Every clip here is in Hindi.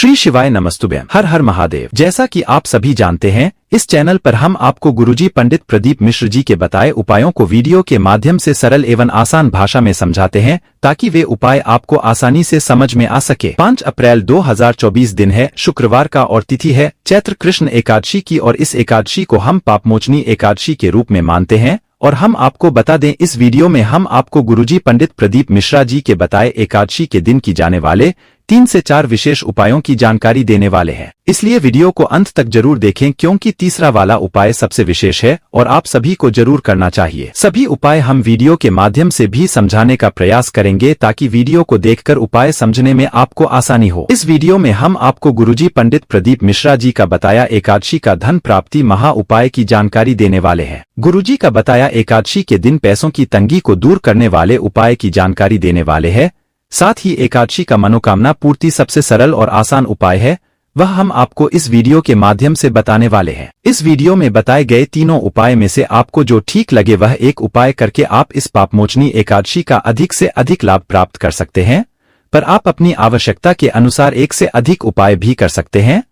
श्री शिवाय नमस्तुभ्यं। हर हर महादेव। जैसा कि आप सभी जानते हैं, इस चैनल पर हम आपको गुरुजी पंडित प्रदीप मिश्र जी के बताए उपायों को वीडियो के माध्यम से सरल एवं आसान भाषा में समझाते हैं, ताकि वे उपाय आपको आसानी से समझ में आ सके। 5 अप्रैल 2024 दिन है, शुक्रवार का, और तिथि है चैत्र कृष्ण एकादशी की, और इस एकादशी को हम पापमोचनी एकादशी के रूप में मानते हैं। और हम आपको बता दें, इस वीडियो में हम आपको गुरुजी पंडित प्रदीप मिश्रा जी के बताए एकादशी के दिन की जाने वाले 3 से 4 विशेष उपायों की जानकारी देने वाले हैं। इसलिए वीडियो को अंत तक जरूर देखें, क्योंकि तीसरा वाला उपाय सबसे विशेष है और आप सभी को जरूर करना चाहिए। सभी उपाय हम वीडियो के माध्यम से भी समझाने का प्रयास करेंगे, ताकि वीडियो को देखकर उपाय समझने में आपको आसानी हो। इस वीडियो में हम आपको गुरुजी पंडित प्रदीप मिश्रा जी का बताया एकादशी का धन प्राप्ति महा उपाय की जानकारी देने वाले हैं। गुरुजी का बताया एकादशी के दिन पैसों की तंगी को दूर करने वाले उपाय की जानकारी देने वाले हैं। साथ ही एकादशी का मनोकामना पूर्ति सबसे सरल और आसान उपाय है, वह हम आपको इस वीडियो के माध्यम से बताने वाले हैं। इस वीडियो में बताए गए तीनों उपाय में से आपको जो ठीक लगे वह एक उपाय करके आप इस पापमोचनी एकादशी का अधिक से अधिक लाभ प्राप्त कर सकते हैं। पर आप अपनी आवश्यकता के अनुसार एक से अधिक उपाय भी कर सकते हैं।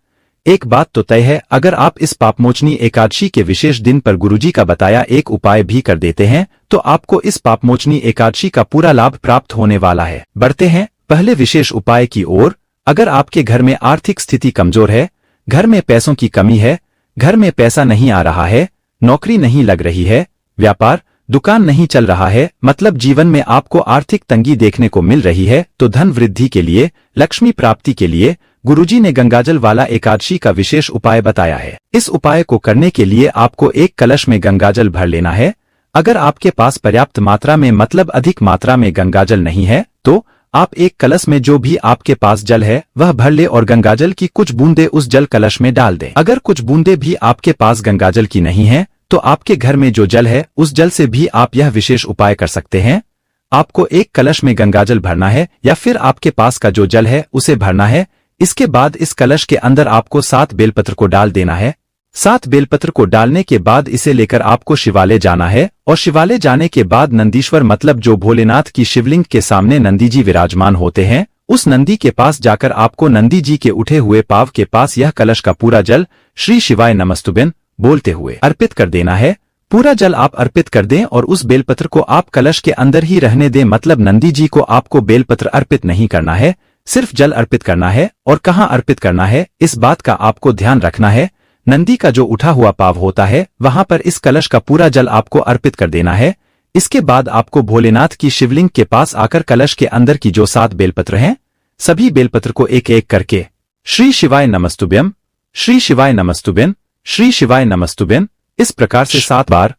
एक बात तो तय है, अगर आप इस पापमोचनी एकादशी के विशेष दिन पर गुरुजी का बताया एक उपाय भी कर देते हैं, तो आपको इस पापमोचनी एकादशी का पूरा लाभ प्राप्त होने वाला है। बढ़ते हैं पहले विशेष उपाय की ओर। अगर आपके घर में आर्थिक स्थिति कमजोर है, घर में पैसों की कमी है, घर में पैसा नहीं आ रहा है, नौकरी नहीं लग रही है, व्यापार दुकान नहीं चल रहा है, मतलब जीवन में आपको आर्थिक तंगी देखने को मिल रही है, तो धन वृद्धि के लिए, लक्ष्मी प्राप्ति के लिए गुरुजी ने गंगाजल वाला एकादशी का विशेष उपाय बताया है। इस उपाय को करने के लिए आपको एक कलश में गंगाजल भर लेना है। अगर आपके पास पर्याप्त मात्रा में, मतलब अधिक मात्रा में गंगाजल नहीं है, तो आप एक कलश में जो भी आपके पास जल है वह भर ले और गंगाजल की कुछ बूंदे उस जल कलश में डाल दें। अगर कुछ बूंदे भी आपके पास गंगाजल की नहीं है, तो आपके घर में जो जल है उस जल से भी आप यह विशेष उपाय कर सकते हैं। आपको एक कलश में गंगाजल भरना है, या फिर आपके पास का जो जल है उसे भरना है। इसके बाद इस कलश के अंदर आपको 7 बेलपत्र को डाल देना है। 7 बेलपत्र को डालने के बाद इसे लेकर आपको शिवालय जाना है, और शिवालय जाने के बाद नंदीश्वर, मतलब जो भोलेनाथ की शिवलिंग के सामने नंदी जी विराजमान होते हैं, उस नंदी के पास जाकर आपको नंदी जी के उठे हुए पाव के पास यह कलश का पूरा जल श्री शिवाय नमस्तुभ्यं बोलते हुए अर्पित कर देना है। पूरा जल आप अर्पित कर दें और उस बेलपत्र को आप कलश के अंदर ही रहने दें, मतलब नंदी जी को आपको बेलपत्र अर्पित नहीं करना है, सिर्फ जल अर्पित करना है। और कहाँ अर्पित करना है, इस बात का आपको ध्यान रखना है। नंदी का जो उठा हुआ पाव होता है वहां पर इस कलश का पूरा जल आपको अर्पित कर देना है। इसके बाद आपको भोलेनाथ की शिवलिंग के पास आकर कलश के अंदर की जो 7 बेलपत्र हैं, सभी बेलपत्र को एक एक करके श्री शिवाय नमस्तुभ्यं, श्री शिवाय नमस्तुभ्यं, श्री शिवाय नमस्तुभ्यं, इस प्रकार से 7 बार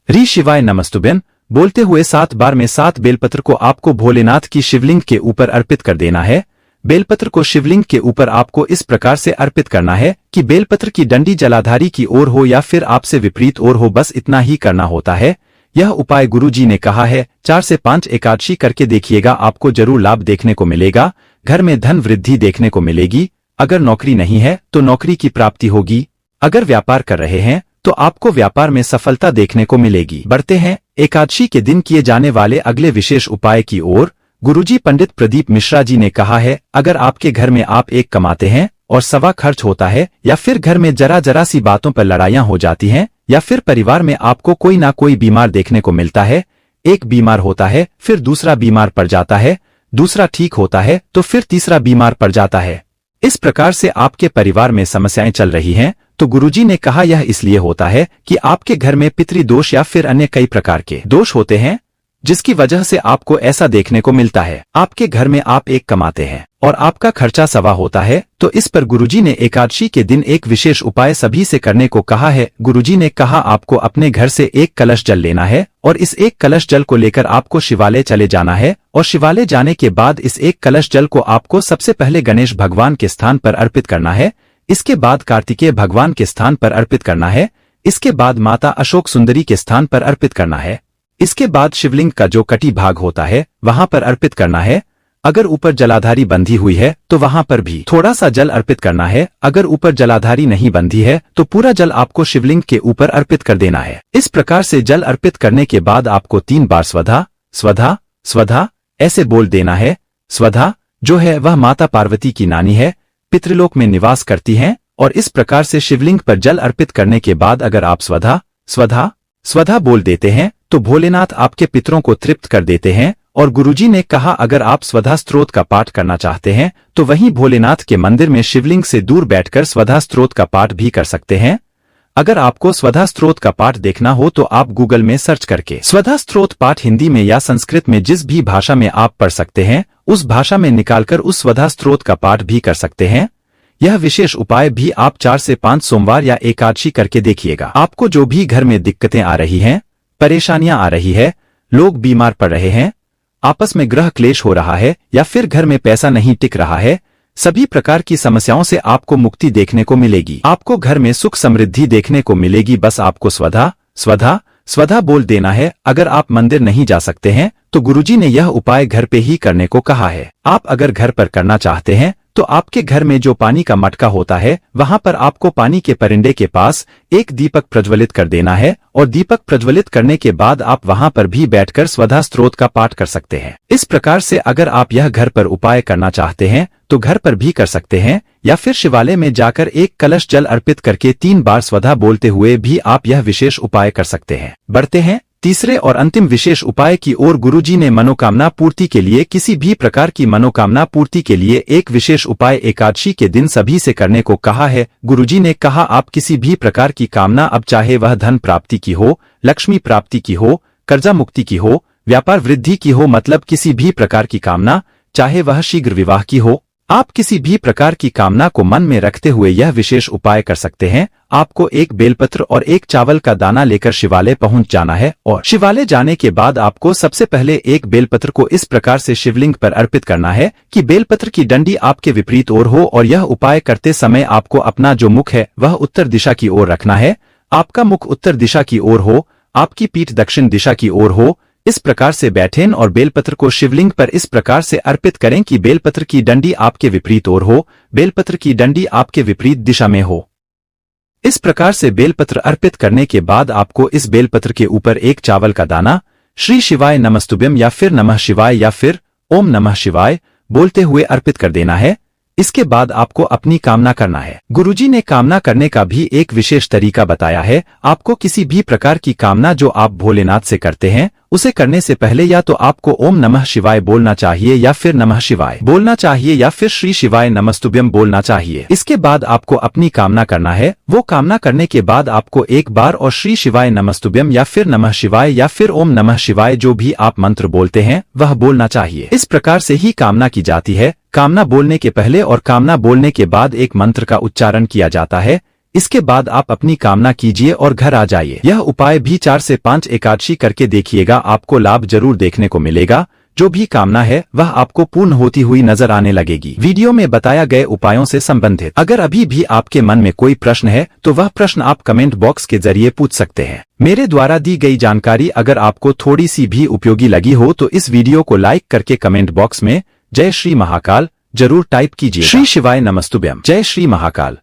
री शिवाय नमस्तुभ्यं बोलते हुए 7 बार में 7 बेलपत्र को आपको भोलेनाथ की शिवलिंग के ऊपर अर्पित कर देना है। बेलपत्र को शिवलिंग के ऊपर आपको इस प्रकार से अर्पित करना है कि बेलपत्र की डंडी जलाधारी की ओर हो या फिर आपसे विपरीत ओर हो, बस इतना ही करना होता है। यह उपाय गुरुजी ने कहा है 4 से 5 एकादशी करके देखिएगा, आपको जरूर लाभ देखने को मिलेगा। घर में धन वृद्धि देखने को मिलेगी। अगर नौकरी नहीं है तो नौकरी की प्राप्ति होगी। अगर व्यापार कर रहे हैं तो आपको व्यापार में सफलता देखने को मिलेगी। बढ़ते हैं एकादशी के दिन किए जाने वाले अगले विशेष उपाय की ओर। गुरुजी पंडित प्रदीप मिश्रा जी ने कहा है, अगर आपके घर में आप एक कमाते हैं और सवा खर्च होता है, या फिर घर में जरा सी बातों पर लड़ाइयां हो जाती हैं, या फिर परिवार में आपको कोई ना कोई बीमार देखने को मिलता है, एक बीमार होता है फिर दूसरा बीमार पड़ जाता है, दूसरा ठीक होता है तो फिर तीसरा बीमार पड़ जाता है, इस प्रकार से आपके परिवार में समस्याएं चल रही हैं, तो गुरुजी ने कहा यह इसलिए होता है कि आपके घर में पितृदोष या फिर अन्य कई प्रकार के दोष होते हैं, जिसकी वजह से आपको ऐसा देखने को मिलता है। आपके घर में आप एक कमाते हैं और आपका खर्चा सवा होता है, तो इस पर गुरुजी ने एकादशी के दिन एक विशेष उपाय सभी से करने को कहा है। गुरुजी ने कहा आपको अपने घर से एक कलश जल लेना है, और इस एक कलश जल को लेकर आपको शिवालय चले जाना है, और शिवालय जाने के बाद इस एक कलश जल को आपको सबसे पहले गणेश भगवान के स्थान पर अर्पित करना है। इसके बाद कार्तिकेय भगवान के स्थान पर अर्पित करना है। इसके बाद माता अशोक सुंदरी के स्थान पर अर्पित करना है। इसके बाद शिवलिंग का जो कटी भाग होता है वहां पर अर्पित करना है। अगर ऊपर जलाधारी बंधी हुई है तो वहां पर भी थोड़ा सा जल अर्पित करना है। अगर ऊपर जलाधारी नहीं बंधी है तो पूरा जल आपको शिवलिंग के ऊपर अर्पित कर देना है। इस प्रकार से जल अर्पित करने के बाद आपको 3 बार स्वधा स्वधा स्वधा ऐसे बोल देना है। स्वधा जो है वह माता पार्वती की नानी है, पितृलोक में निवास करती हैं और इस प्रकार से शिवलिंग पर जल अर्पित करने के बाद अगर आप स्वधा स्वधा स्वधा बोल देते हैं तो भोलेनाथ आपके पितरों को तृप्त कर देते हैं। और गुरुजी ने कहा अगर आप स्वधा स्तोत्र का पाठ करना चाहते हैं तो वहीं भोलेनाथ के मंदिर में शिवलिंग से दूर बैठकर स्वधा स्तोत्र का पाठ भी कर सकते हैं। अगर आपको स्वधा स्तोत्र का पाठ देखना हो तो आप गूगल में सर्च करके स्वधा स्तोत्र पाठ हिंदी में या संस्कृत में जिस भी भाषा में आप पढ़ सकते हैं उस भाषा में निकालकर उस स्वधा स्तोत्र का पाठ भी कर सकते हैं। यह विशेष उपाय भी आप 4 से 5 सोमवार या एकादशी करके देखिएगा। आपको जो भी घर में दिक्कतें आ रही हैं, परेशानियां आ रही है, लोग बीमार पड़ रहे हैं, आपस में ग्रह क्लेश हो रहा है या फिर घर में पैसा नहीं टिक रहा है, सभी प्रकार की समस्याओं से आपको मुक्ति देखने को मिलेगी। आपको घर में सुख समृद्धि देखने को मिलेगी। बस आपको स्वधा स्वधा स्वधा बोल देना है। अगर आप मंदिर नहीं जा सकते हैं तो गुरुजी ने यह उपाय घर पे ही करने को कहा है। आप अगर घर पर करना चाहते हैं तो आपके घर में जो पानी का मटका होता है वहां पर आपको पानी के परिंदे के पास एक दीपक प्रज्वलित कर देना है और दीपक प्रज्वलित करने के बाद आप वहां पर भी बैठकर स्वधा स्तोत्र का पाठ कर सकते हैं। इस प्रकार से अगर आप यह घर पर उपाय करना चाहते हैं तो घर पर भी कर सकते हैं या फिर शिवालय में जाकर एक कलश जल अर्पित करके 3 बार स्वधा बोलते हुए भी आप यह विशेष उपाय कर सकते हैं। बढ़ते हैं तीसरे और अंतिम विशेष उपाय की ओर। गुरुजी ने मनोकामना पूर्ति के लिए, किसी भी प्रकार की मनोकामना पूर्ति के लिए एक विशेष उपाय एकादशी के दिन सभी से करने को कहा है। गुरुजी ने कहा आप किसी भी प्रकार की कामना, अब चाहे वह धन प्राप्ति की हो, लक्ष्मी प्राप्ति की हो, कर्जा मुक्ति की हो, व्यापार वृद्धि की हो, मतलब किसी भी प्रकार की कामना, चाहे वह शीघ्र विवाह की हो, आप किसी भी प्रकार की कामना को मन में रखते हुए यह विशेष उपाय कर सकते हैं। आपको एक बेलपत्र और एक चावल का दाना लेकर शिवालय पहुंच जाना है और शिवालय जाने के बाद आपको सबसे पहले एक बेलपत्र को इस प्रकार से शिवलिंग पर अर्पित करना है कि बेलपत्र की डंडी आपके विपरीत ओर हो और यह उपाय करते समय आपको अपना जो मुख है वह उत्तर दिशा की ओर रखना है। आपका मुख उत्तर दिशा की ओर हो, आपकी पीठ दक्षिण दिशा की ओर हो। इस प्रकार से बैठें और बेलपत्र को शिवलिंग पर इस प्रकार से अर्पित करें कि बेलपत्र की डंडी आपके विपरीत ओर हो, बेलपत्र की डंडी आपके विपरीत दिशा में हो। इस प्रकार से बेलपत्र अर्पित करने के बाद आपको इस बेलपत्र के ऊपर एक चावल का दाना श्री शिवाय नमस्तुभ्यम या फिर नमः शिवाय या फिर ओम नमः शिवाय बोलते हुए अर्पित कर देना है। इसके बाद आपको अपनी कामना करना है। गुरुजी ने कामना करने का भी एक विशेष तरीका बताया है। आपको किसी भी प्रकार की कामना जो आप भोलेनाथ से करते हैं उसे करने से पहले या तो आपको ओम नमः शिवाय बोलना चाहिए या फिर नमः शिवाय बोलना चाहिए या फिर श्री शिवाय नमस्तुभ्यम बोलना चाहिए। इसके बाद आपको अपनी कामना करना है। वो कामना करने के बाद आपको एक बार और श्री शिवाय नमस्तुभ्यम या फिर नमः शिवाय या फिर ओम नमः शिवाय जो भी आप मंत्र बोलते हैं वह बोलना चाहिए। इस प्रकार से ही कामना की जाती है। कामना बोलने के पहले और कामना बोलने के बाद एक मंत्र का उच्चारण किया जाता है। इसके बाद आप अपनी कामना कीजिए और घर आ जाइए। यह उपाय भी 4 से 5 एकादशी करके देखिएगा, आपको लाभ जरूर देखने को मिलेगा। जो भी कामना है वह आपको पूर्ण होती हुई नजर आने लगेगी। वीडियो में बताया गए उपायों से संबंधित अगर अभी भी आपके मन में कोई प्रश्न है तो वह प्रश्न आप कमेंट बॉक्स के जरिए पूछ सकते हैं। मेरे द्वारा दी गई जानकारी अगर आपको थोड़ी सी भी उपयोगी लगी हो तो इस वीडियो को लाइक करके कमेंट बॉक्स में जय श्री महाकाल जरूर टाइप कीजिए। श्री शिवाय नमस्तुभ्यम। जय श्री महाकाल।